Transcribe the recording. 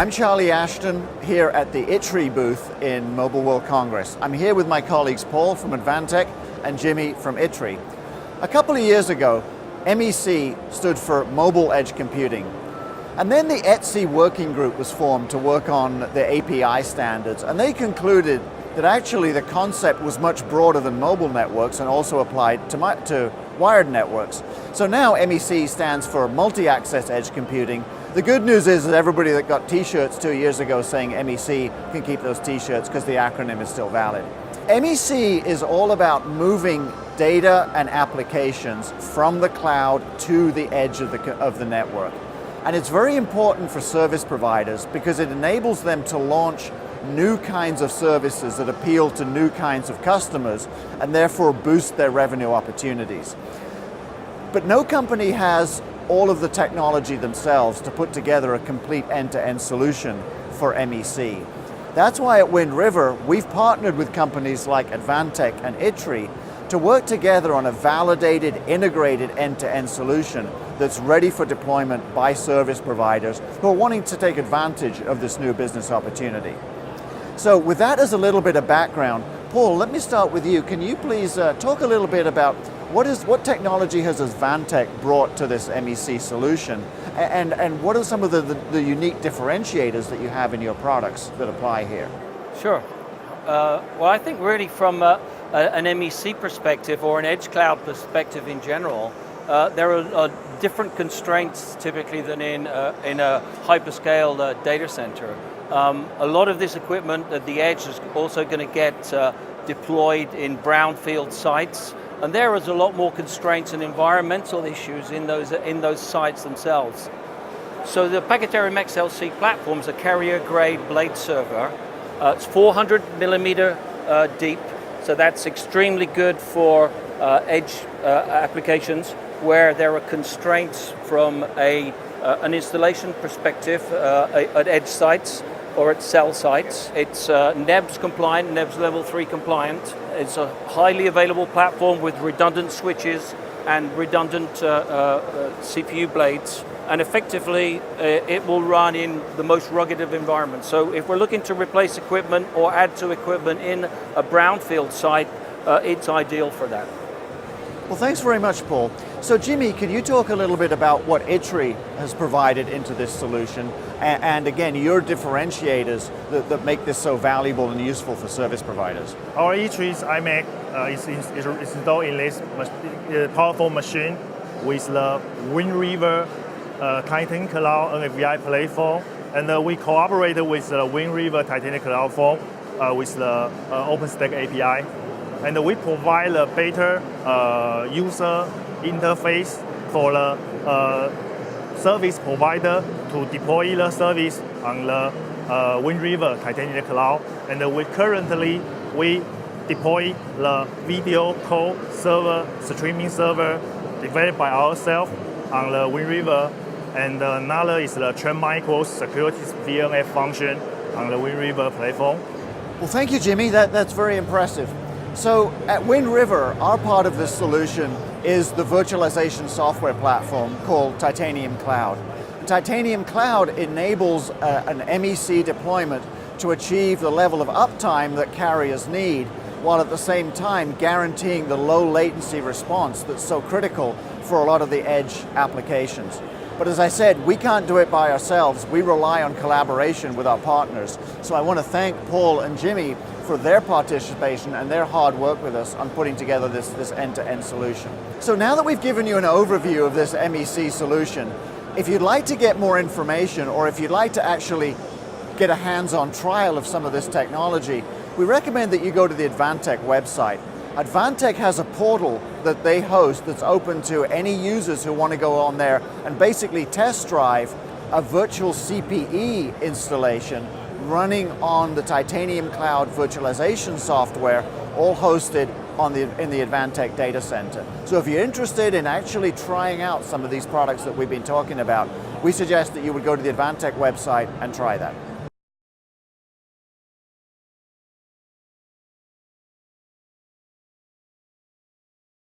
I'm Charlie Ashton here at the ITRI booth in Mobile World Congress. I'm here with my colleagues Paul from Advantech and Jimmy from ITRI. A couple of years ago, MEC stood for Mobile Edge Computing. And then the ETSI working group was formed to work on the API standards, and they concluded that actually the concept was much broader than mobile networks and also applied to wired networks. So now MEC stands for Multi-Access Edge Computing. The good news is that everybody that got t-shirts 2 years ago saying MEC can keep those t-shirts because the acronym is still valid. MEC is all about moving data and applications from the cloud to the edge of the network. And it's very important for service providers because it enables them to launch new kinds of services that appeal to new kinds of customers and therefore boost their revenue opportunities. But no company has all of the technology themselves to put together a complete end-to-end solution for MEC. That's why at Wind River, we've partnered with companies like Advantech and ITRI to work together on a validated, integrated end-to-end solution that's ready for deployment by service providers who are wanting to take advantage of this new business opportunity. So with that as a little bit of background, Paul, let me start with you. Can you please talk a little bit about what technology has Advantech brought to this MEC solution, and what are some of the unique differentiators that you have in your products that apply here? Sure. Well, I think really from an MEC perspective or an edge cloud perspective in general, there are different constraints typically than in a hyperscale data center. A lot of this equipment at the edge is also going to get deployed in brownfield sites, and there is a lot more constraints and environmental issues in those sites themselves. So the Packet Area MEC LC platform is a carrier-grade blade server. It's 400 millimeter deep, so that's extremely good for edge applications where there are constraints from an installation perspective at edge sites or at cell sites. It's NEBS compliant, NEBS level 3 compliant. It's a highly available platform with redundant switches and redundant CPU blades. And effectively, it will run in the most rugged of environments. So if we're looking to replace equipment or add to equipment in a brownfield site, it's ideal for that. Well, thanks very much, Paul. So Jimmy, can you talk a little bit about what ITRI has provided into this solution, and again, your differentiators that make this so valuable and useful for service providers? Our ITRI's iMac is installed in this powerful machine with the Wind River Titanium Cloud NFVI platform, and we collaborated with the Wind River Titanium Cloud form with the OpenStack API. And we provide a better user interface for the service provider to deploy the service on the Wind River Titanium Cloud. And we deploy the video call server, streaming server developed by ourselves on the Wind River. And another is the Trend Micro's security VNF function on the Wind River platform. Well, thank you, Jimmy. That's very impressive. So at Wind River, our part of this solution is the virtualization software platform called Titanium Cloud. Titanium Cloud enables an MEC deployment to achieve the level of uptime that carriers need, while at the same time guaranteeing the low latency response that's so critical for a lot of the edge applications. But as I said, we can't do it by ourselves. We rely on collaboration with our partners. So I want to thank Paul and Jimmy for their participation and their hard work with us on putting together this end-to-end solution. So now that we've given you an overview of this MEC solution, if you'd like to get more information, or if you'd like to actually get a hands-on trial of some of this technology, we recommend that you go to the Advantech website. Advantech has a portal that they host that's open to any users who want to go on there and basically test drive a virtual CPE installation running on the Titanium Cloud virtualization software, all hosted in the Advantech data center. So if you're interested in actually trying out some of these products that we've been talking about, we suggest that you would go to the Advantech website and try that.